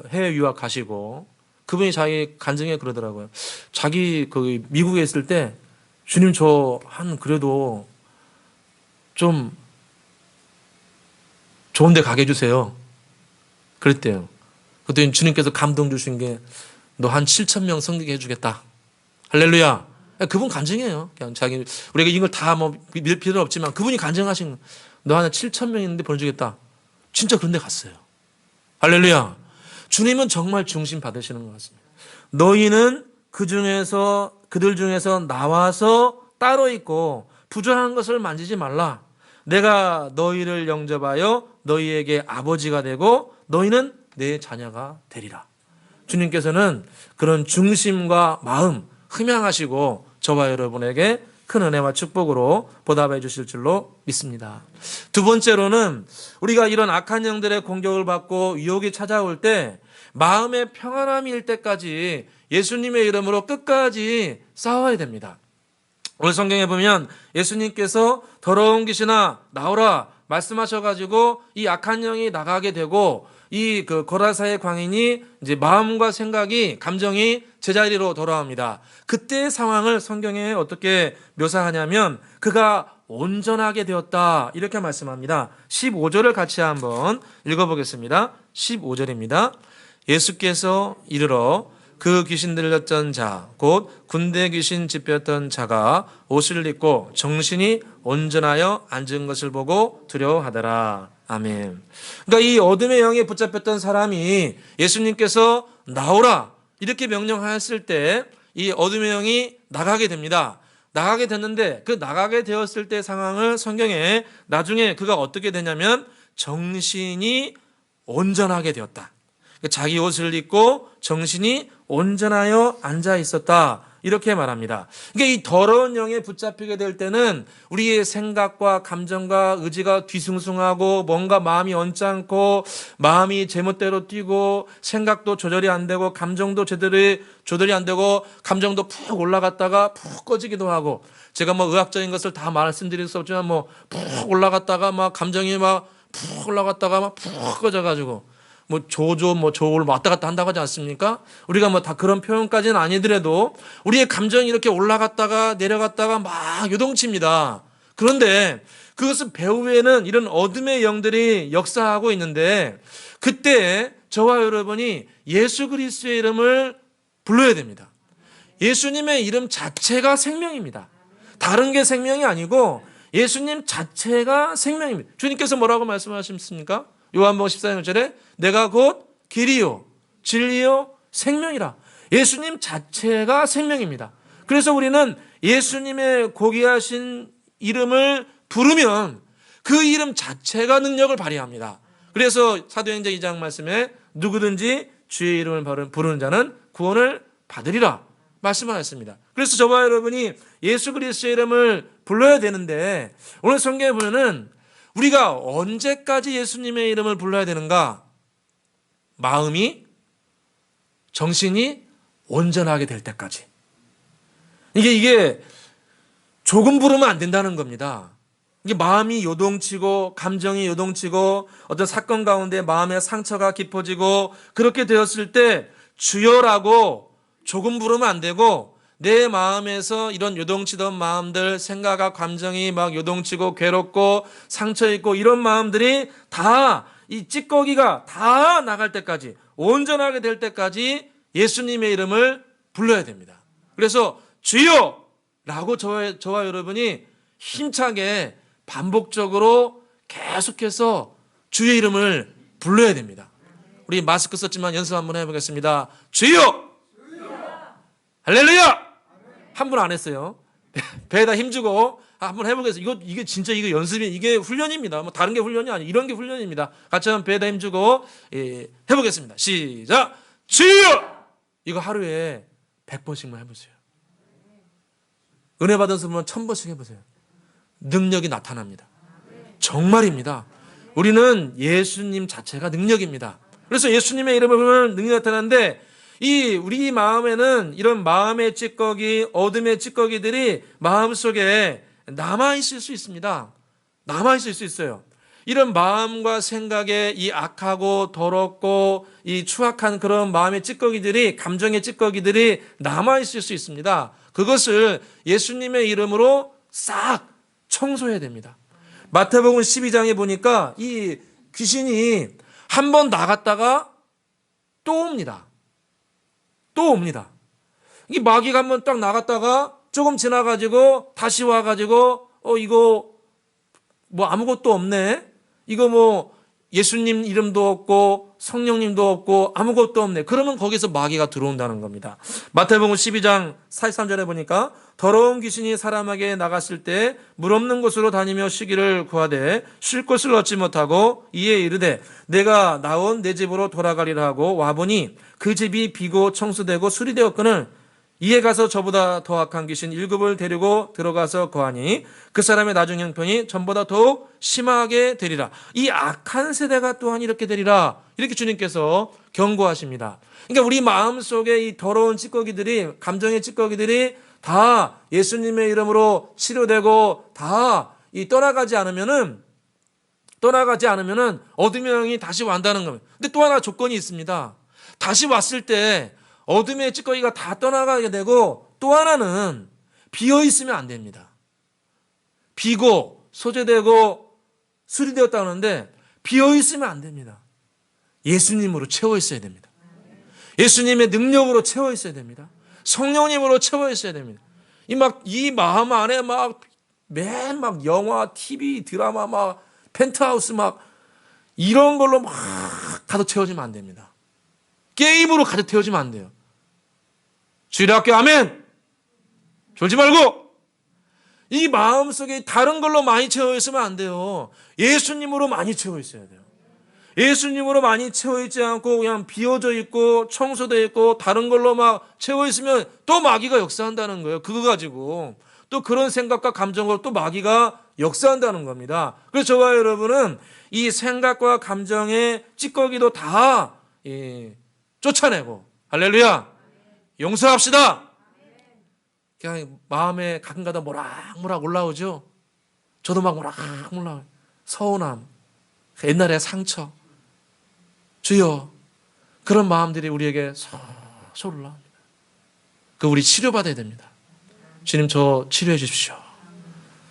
해외 유학 가시고 그분이 자기 간증에 그러더라고요. 자기 그 미국에 있을 때 주님 저 한 그래도 좀 좋은 데 가게 해주세요. 그랬대요. 그랬더니 주님께서 감동 주신 게 너 한 7,000명 섬기게 해주겠다. 할렐루야. 그분 간증이에요. 그냥 우리가 이걸 다 밀 필요는 없지만 그분이 간증하신 너 한 7,000명 있는데 보내주겠다. 진짜 그런 데 갔어요. 할렐루야. 주님은 정말 중심 받으시는 것 같습니다. 너희는 그들 중에서 나와서 따로 있고 부정한 것을 만지지 말라. 내가 너희를 영접하여 너희에게 아버지가 되고 너희는 내 자녀가 되리라. 주님께서는 그런 중심과 마음 흠양하시고 저와 여러분에게 큰 은혜와 축복으로 보답해 주실 줄로 믿습니다. 두 번째로는 우리가 이런 악한 영들의 공격을 받고 유혹이 찾아올 때 마음의 평안함이 일 때까지 예수님의 이름으로 끝까지 싸워야 됩니다. 오늘 성경에 보면 예수님께서 더러운 귀신아 나오라 말씀하셔가지고 이 악한 영이 나가게 되고 이 거라사의 광인이 이제 마음과 생각이 감정이 제자리로 돌아옵니다. 그때의 상황을 성경에 어떻게 묘사하냐면 그가 온전하게 되었다 이렇게 말씀합니다. 15절을 같이 한번 읽어보겠습니다. 15절입니다. 예수께서 이르러 그 귀신 들렸던 자, 곧 군대 귀신 집혔던 자가 옷을 입고 정신이 온전하여 앉은 것을 보고 두려워하더라. 아멘. 그러니까 이 어둠의 영에 붙잡혔던 사람이 예수님께서 나오라 이렇게 명령하였을 때 이 어둠의 영이 나가게 됩니다. 나가게 됐는데 그 나가게 되었을 때 상황을 성경에 나중에 그가 어떻게 되냐면 정신이 온전하게 되었다. 자기 옷을 입고 정신이 온전하여 앉아 있었다. 이렇게 말합니다. 그러니까 이 더러운 영에 붙잡히게 될 때는 우리의 생각과 감정과 의지가 뒤숭숭하고 뭔가 마음이 언짢고 마음이 제멋대로 뛰고 생각도 조절이 안 되고 감정도 제대로 조절이 안 되고 감정도 푹 올라갔다가 푹 꺼지기도 하고 제가 의학적인 것을 다 말씀드릴 수 없지만 푹 올라갔다가 감정이 푹 올라갔다가 푹 꺼져가지고 조울 왔다 갔다 한다고 하지 않습니까? 우리가 다 그런 표현까지는 아니더라도 우리의 감정이 이렇게 올라갔다가 내려갔다가 막 요동칩니다. 그런데 그것은 배후에는 이런 어둠의 영들이 역사하고 있는데 그때 저와 여러분이 예수 그리스도의 이름을 불러야 됩니다. 예수님의 이름 자체가 생명입니다. 다른 게 생명이 아니고 예수님 자체가 생명입니다. 주님께서 뭐라고 말씀하셨습니까? 요한복음 14절에 내가 곧 길이요 진리요 생명이라. 예수님 자체가 생명입니다. 그래서 우리는 예수님의 고귀하신 이름을 부르면 그 이름 자체가 능력을 발휘합니다. 그래서 사도행전 2장 말씀에 누구든지 주의 이름을 부르는 자는 구원을 받으리라 말씀하셨습니다. 그래서 저와 여러분이 예수 그리스도의 이름을 불러야 되는데 오늘 성경에 보면은 우리가 언제까지 예수님의 이름을 불러야 되는가? 마음이 정신이 온전하게 될 때까지. 이게 조금 부르면 안 된다는 겁니다. 이게 마음이 요동치고 감정이 요동치고 어떤 사건 가운데 마음의 상처가 깊어지고 그렇게 되었을 때 주여라고 조금 부르면 안 되고 내 마음에서 이런 요동치던 마음들, 생각과 감정이 막 요동치고 괴롭고 상처 있고 이런 마음들이 다 이 찌꺼기가 다 나갈 때까지 온전하게 될 때까지 예수님의 이름을 불러야 됩니다. 그래서 주여라고 저와 여러분이 힘차게 반복적으로 계속해서 주의 이름을 불러야 됩니다. 우리 마스크 썼지만 연습 한번 해보겠습니다. 주여! 할렐루야! 한 분 안 했어요. 배에다 힘주고 한번 해보겠습니다. 이게 진짜 이게 연습이 이게 훈련입니다. 뭐 다른 게 훈련이 아니에요. 이런 게 훈련입니다. 같이 한번 배에다 힘주고 해보겠습니다. 시작! 주여! 이거 하루에 100번씩만 해보세요. 은혜 받은 사람은 1000번씩 해보세요. 능력이 나타납니다. 정말입니다. 우리는 예수님 자체가 능력입니다. 그래서 예수님의 이름을 부르면 능력이 나타나는데 우리 마음에는 이런 마음의 찌꺼기, 어둠의 찌꺼기들이 마음속에 남아있을 수 있습니다. 남아있을 수 있어요. 이런 마음과 생각에 이 악하고 더럽고 이 추악한 그런 마음의 찌꺼기들이, 감정의 찌꺼기들이 남아있을 수 있습니다. 그것을 예수님의 이름으로 싹 청소해야 됩니다. 마태복음 12장에 보니까 이 귀신이 한 번 나갔다가 또 옵니다. 또 옵니다. 이 마귀가 한 번 딱 나갔다가 조금 지나가지고 다시 와가지고 이거 뭐 아무것도 없네. 이거 뭐 예수님 이름도 없고 성령님도 없고 아무것도 없네. 그러면 거기서 마귀가 들어온다는 겁니다. 마태복음 12장 43절에 보니까 더러운 귀신이 사람에게 나갔을 때 물 없는 곳으로 다니며 쉬기를 구하되 쉴 곳을 얻지 못하고 이에 이르되 내가 나온 내 집으로 돌아가리라 하고 와보니 그 집이 비고 청소되고 수리되었거늘 이에 가서 저보다 더 악한 귀신 7을 데리고 들어가서 거하니 그 사람의 나중 형편이 전보다 더욱 심하게 되리라. 이 악한 세대가 또한 이렇게 되리라. 이렇게 주님께서 경고하십니다. 그러니까 우리 마음속에 이 더러운 찌꺼기들이, 감정의 찌꺼기들이 다 예수님의 이름으로 치료되고 다 떠나가지 않으면은 어둠의 영이 다시 완다는 겁니다. 근데 또 하나 조건이 있습니다. 다시 왔을 때 어둠의 찌꺼기가 다 떠나가게 되고 또 하나는 비어있으면 안 됩니다. 비고 소재되고 수리되었다 하는데 비어있으면 안 됩니다. 예수님으로 채워 있어야 됩니다. 예수님의 능력으로 채워 있어야 됩니다. 성령님으로 채워 있어야 됩니다. 이 마음 안에 맨 영화, TV, 드라마 펜트하우스 이런 걸로 가득 채워지면 안 됩니다. 게임으로 가득 채워지면 안 돼요. 주일의 학교 아멘. 졸지 말고 이 마음속에 다른 걸로 많이 채워 있으면 안 돼요. 예수님으로 많이 채워 있어야 돼요. 예수님으로 많이 채워 있지 않고 그냥 비어져 있고 청소되어 있고 다른 걸로 채워 있으면 또 마귀가 역사한다는 거예요. 그거 가지고 또 그런 생각과 감정으로 또 마귀가 역사한다는 겁니다. 그래서 저와 여러분은 이 생각과 감정의 찌꺼기도 다 쫓아내고 할렐루야 용서합시다. 그냥 마음에 가끔가다 모락모락 올라오죠. 저도 모락모락 올라와요. 서운함, 옛날의 상처. 주여, 그런 마음들이 우리에게 솔솔 올라옵니다. 우리 치료받아야 됩니다. 주님, 저 치료해 주십시오.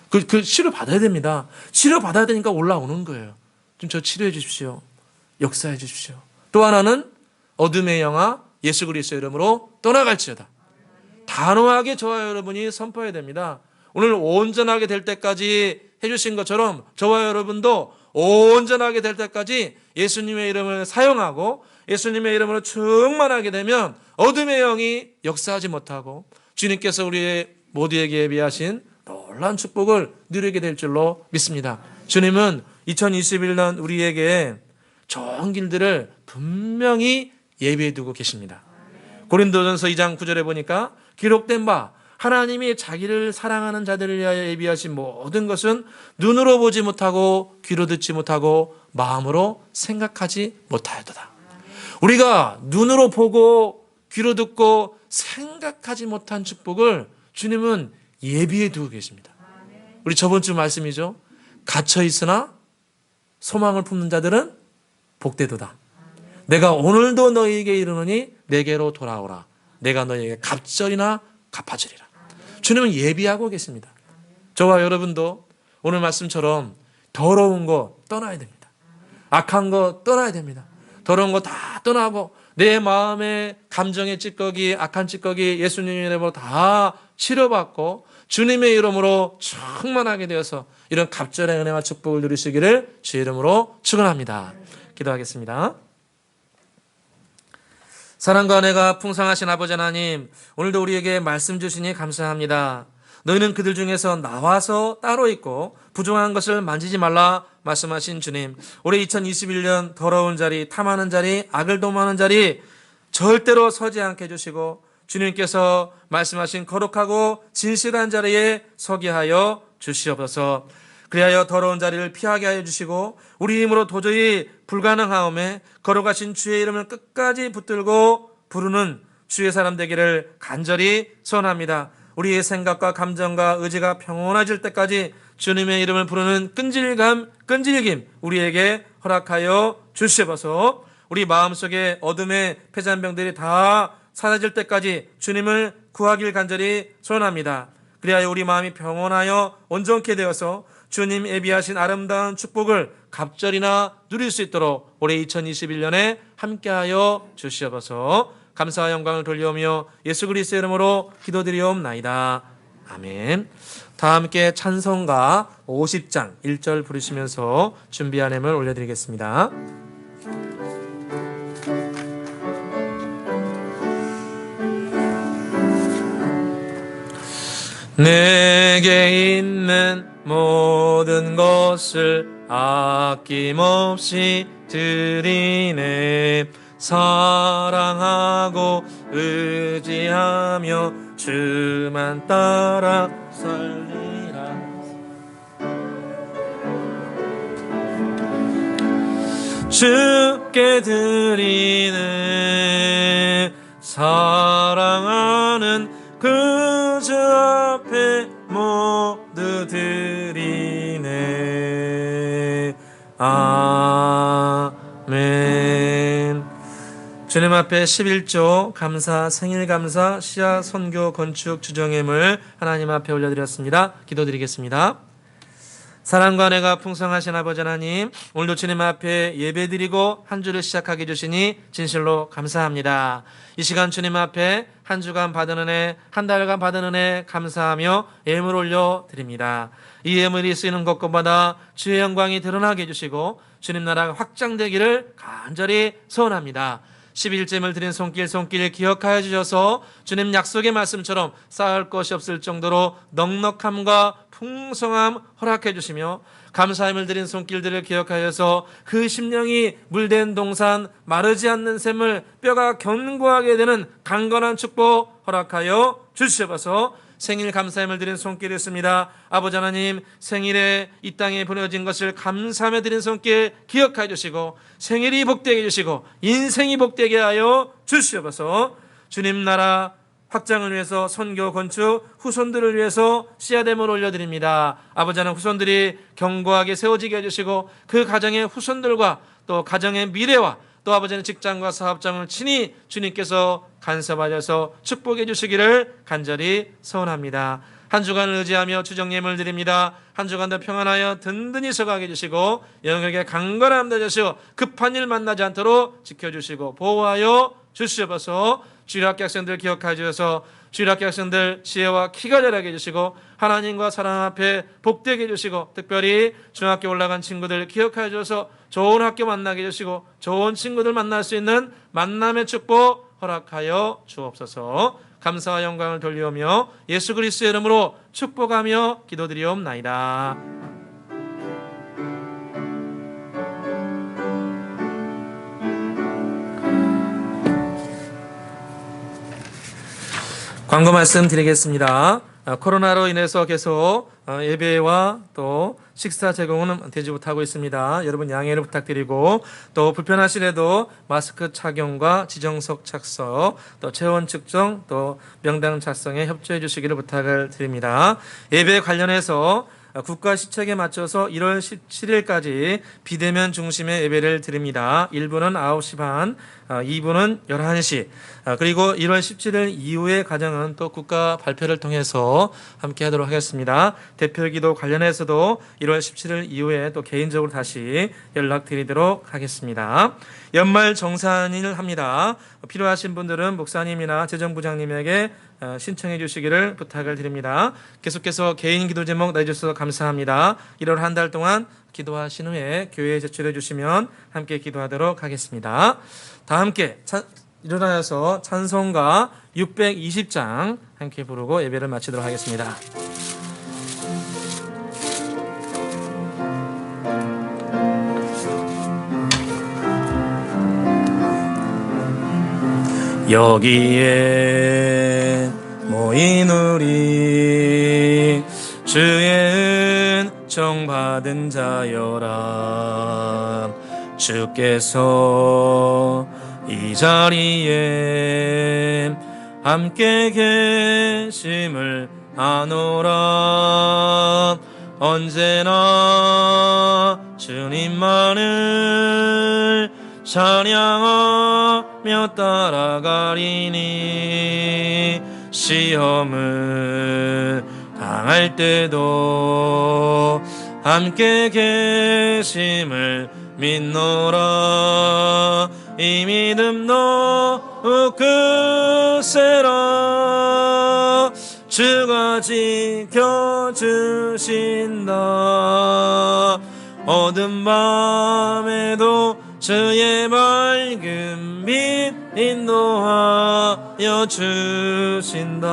그 치료받아야 됩니다. 치료받아야 되니까 올라오는 거예요. 좀 저 치료해 주십시오. 역사해 주십시오. 또 하나는 어둠의 영아 예수 그리스도의 이름으로 떠나갈지어다. 단호하게 저와 여러분이 선포해야 됩니다. 오늘 온전하게 될 때까지 해주신 것처럼 저와 여러분도 온전하게 될 때까지 예수님의 이름을 사용하고 예수님의 이름으로 충만하게 되면 어둠의 영이 역사하지 못하고 주님께서 우리 모두에게 예비하신 놀라운 축복을 누리게 될 줄로 믿습니다. 주님은 2021년 우리에게 좋은 길들을 분명히 예비해 두고 계십니다. 고린도전서 2장 9절에 보니까 기록된 바 하나님이 자기를 사랑하는 자들을 위하여 예비하신 모든 것은 눈으로 보지 못하고 귀로 듣지 못하고 마음으로 생각하지 못하였도다. 우리가 눈으로 보고 귀로 듣고 생각하지 못한 축복을 주님은 예비해 두고 계십니다. 우리 저번 주 말씀이죠. 갇혀 있으나 소망을 품는 자들은 복되도다. 내가 오늘도 너희에게 이르노니 내게로 돌아오라. 내가 너희에게 갑절이나 갚아주리라. 주님은 예비하고 계십니다. 저와 여러분도 오늘 말씀처럼 더러운 거 떠나야 됩니다. 악한 거 떠나야 됩니다. 더러운 거 다 떠나고 내 마음의 감정의 찌꺼기, 악한 찌꺼기 예수님의 이름으로 다 치료받고 주님의 이름으로 충만하게 되어서 이런 갑절의 은혜와 축복을 누리시기를 주의 이름으로 축원합니다. 기도하겠습니다. 사랑과 은혜가 풍성하신 아버지 하나님, 오늘도 우리에게 말씀 주시니 감사합니다. 너희는 그들 중에서 나와서 따로 있고 부정한 것을 만지지 말라 말씀하신 주님, 올해 2021년 더러운 자리, 탐하는 자리, 악을 도모하는 자리 절대로 서지 않게 해주시고 주님께서 말씀하신 거룩하고 진실한 자리에 서게 하여 주시옵소서. 그리하여 더러운 자리를 피하게 하여 주시고 우리 힘으로 도저히 불가능하오매 거룩하신 주의 이름을 끝까지 붙들고 부르는 주의 사람 되기를 간절히 소원합니다. 우리의 생각과 감정과 의지가 평온해질 때까지 주님의 이름을 부르는 끈질김 우리에게 허락하여 주시옵소서. 우리 마음속에 어둠의 폐잔병들이 다 사라질 때까지 주님을 구하길 간절히 소원합니다. 그리하여 우리 마음이 평온하여 온전케 되어서 주님 예비하신 아름다운 축복을 갑절이나 누릴 수 있도록 올해 2021년에 함께하여 주시옵소서. 감사와 영광을 돌려오며 예수 그리스도의 이름으로 기도드리옵나이다. 아멘. 다 함께 찬송가 50장 1절 부르시면서 준비한 예물 올려드리겠습니다. 내게 있는 모든 것을 아낌없이 드리네. 사랑하고 의지하며 주만 따라 살리라. 주께 드리네. 사랑하는 그 주 앞에 모두 드리네. 아멘. 주님 앞에 11조 감사, 생일 감사, 씨앗 선교 건축 주정예물 하나님 앞에 올려드렸습니다. 기도드리겠습니다. 사랑과 은혜가 풍성하신 아버지 하나님, 오늘도 주님 앞에 예배드리고 한 주를 시작하게 해주시니 진실로 감사합니다. 이 시간 주님 앞에 한 주간 받은 은혜, 한 달간 받은 은혜 감사하며 예물 올려드립니다. 이 예물이 쓰이는 곳곳마다 주의 영광이 드러나게 해주시고 주님 나라가 확장되기를 간절히 소원합니다. 11잼을 드린 손길 기억하여 주셔서 주님 약속의 말씀처럼 쌓을 것이 없을 정도로 넉넉함과 풍성함 허락해 주시며 감사함을 드린 손길들을 기억하여서 그 심령이 물된 동산, 마르지 않는 샘을 뼈가 견고하게 되는 강건한 축복 허락하여 주시옵소서. 생일 감사함을 드린 손길이었습니다. 아버지 하나님, 생일에 이 땅에 보내진 것을 감사하며 드린 손길 기억하여 주시고 생일이 복되게 해주시고 인생이 복되게 하여 주시옵소서. 주님 나라 확장을 위해서 선교 건축 후손들을 위해서 씨앗됨을 올려드립니다. 아버지 하나님, 후손들이 견고하게 세워지게 해주시고 그 가정의 후손들과 또 가정의 미래와 또 아버지는 직장과 사업장을 친히 주님께서 간섭하셔서 축복해 주시기를 간절히 소원합니다. 한 주간을 의지하며 주정예물 드립니다. 한 주간도 평안하여 든든히 서가게 해주시고 영역에 강건함 되주시고 급한 일 만나지 않도록 지켜주시고 보호하여 주시옵소서. 주일학교 학생들 기억하여 주셔서 주일학교 학생들 지혜와 키가 자라게 해주시고 하나님과 사랑 앞에 복되게 해주시고 특별히 중학교 올라간 친구들 기억하여 주셔서 좋은 학교 만나게 해주시고 좋은 친구들 만날 수 있는 만남의 축복 허락하여 주옵소서. 감사와 영광을 돌리오며 예수 그리스도의 이름으로 축복하며 기도드리옵나이다. 광고 말씀 드리겠습니다. 코로나로 인해서 계속 예배와 또 식사 제공은 되지 못하고 있습니다. 여러분 양해를 부탁드리고 또 불편하시래도 마스크 착용과 지정석 착석 또 체온 측정 또 명당 작성에 협조해 주시기를 부탁을 드립니다. 예배 관련해서 국가 시책에 맞춰서 1월 17일까지 비대면 중심의 예배를 드립니다. 1부는 9시 반, 2부는 11시, 그리고 1월 17일 이후의 과정은 또 국가 발표를 통해서 함께 하도록 하겠습니다. 대표기도 관련해서도 1월 17일 이후에 또 개인적으로 다시 연락드리도록 하겠습니다. 연말 정산을 합니다. 필요하신 분들은 목사님이나 재정부장님에게 신청해 주시기를 부탁을 드립니다. 계속해서 개인 기도 제목 내주셔서 감사합니다. 1월 한 달 동안 기도하신 후에 교회에 제출해 주시면 함께 기도하도록 하겠습니다. 다 함께 일어나서 찬송가 620장 함께 부르고 예배를 마치도록 하겠습니다. 여기에 모인 우리 주의 은총 받은 자여라. 주께서 이 자리에 함께 계심을 아노라. 언제나 주님만을 찬양하며 따라가리니 시험을 당할 때도 함께 계심을 믿노라. 이 믿음 더욱 크세라. 주가 지켜주신다. 어두운 밤에도 주의 맑은 빛 인도하여 주신다.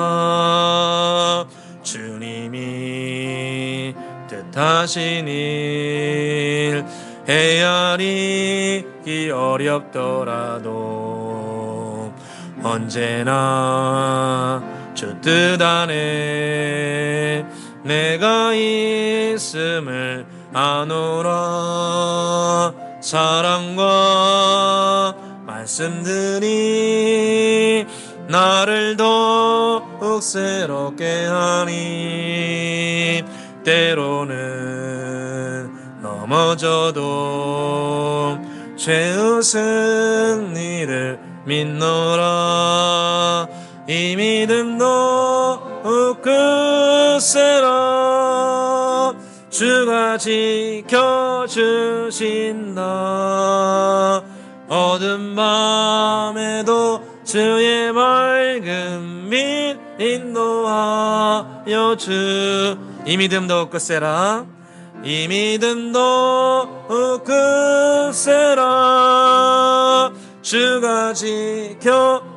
주님이 뜻하신 일 헤아리기 어렵더라도 언제나 주 뜻 안에 내가 있음을 아노라. 사랑과 말씀들이 나를 더욱 새롭게 하니 때로는 넘어져도 죄의 승리를 믿노라. 이 믿음 더욱 크세라. 주가 지켜주신다. 어두운 밤에도 주의 맑은 빛 인도하여 주. 이 믿음 더욱 크세라. 이 믿음 더욱 크세라. 주가 지켜주신다.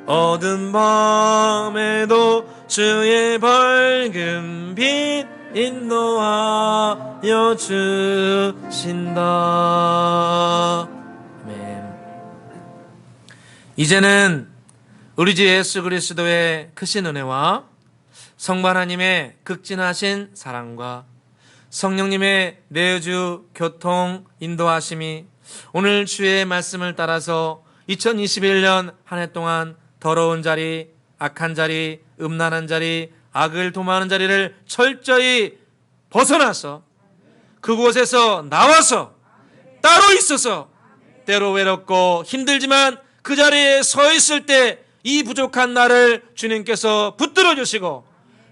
어두운 밤에도 주의 밝은 빛 인도하여 주신다. 아멘. 이제는 우리 주 예수 그리스도의 크신 은혜와 성부 하나님의 극진하신 사랑과 성령님의 내주 교통 인도하심이 오늘 주의 말씀을 따라서 2021년 한 해 동안 더러운 자리, 악한 자리, 음란한 자리, 악을 도모하는 자리를 철저히 벗어나서 그곳에서 나와서 따로 있어서 때로 외롭고 힘들지만 그 자리에 서 있을 때 이 부족한 나를 주님께서 붙들어 주시고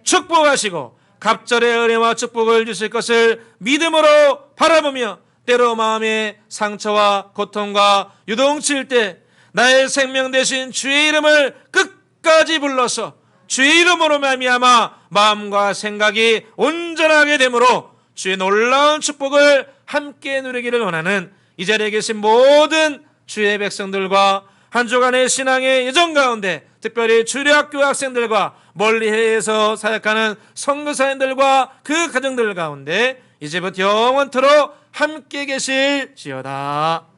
축복하시고 갑절의 은혜와 축복을 주실 것을 믿음으로 바라보며 때로 마음의 상처와 고통과 유동칠 때 나의 생명 대신 주의 이름을 끝까지 불러서 주의 이름으로 말미암아 마음과 생각이 온전하게 되므로 주의 놀라운 축복을 함께 누리기를 원하는 이 자리에 계신 모든 주의 백성들과 한 주간의 신앙의 여정 가운데 특별히 주일학교 학생들과 멀리 해외에서 사역하는 선교사님들과 그 가정들 가운데 이제부터 영원토록 함께 계실지어다.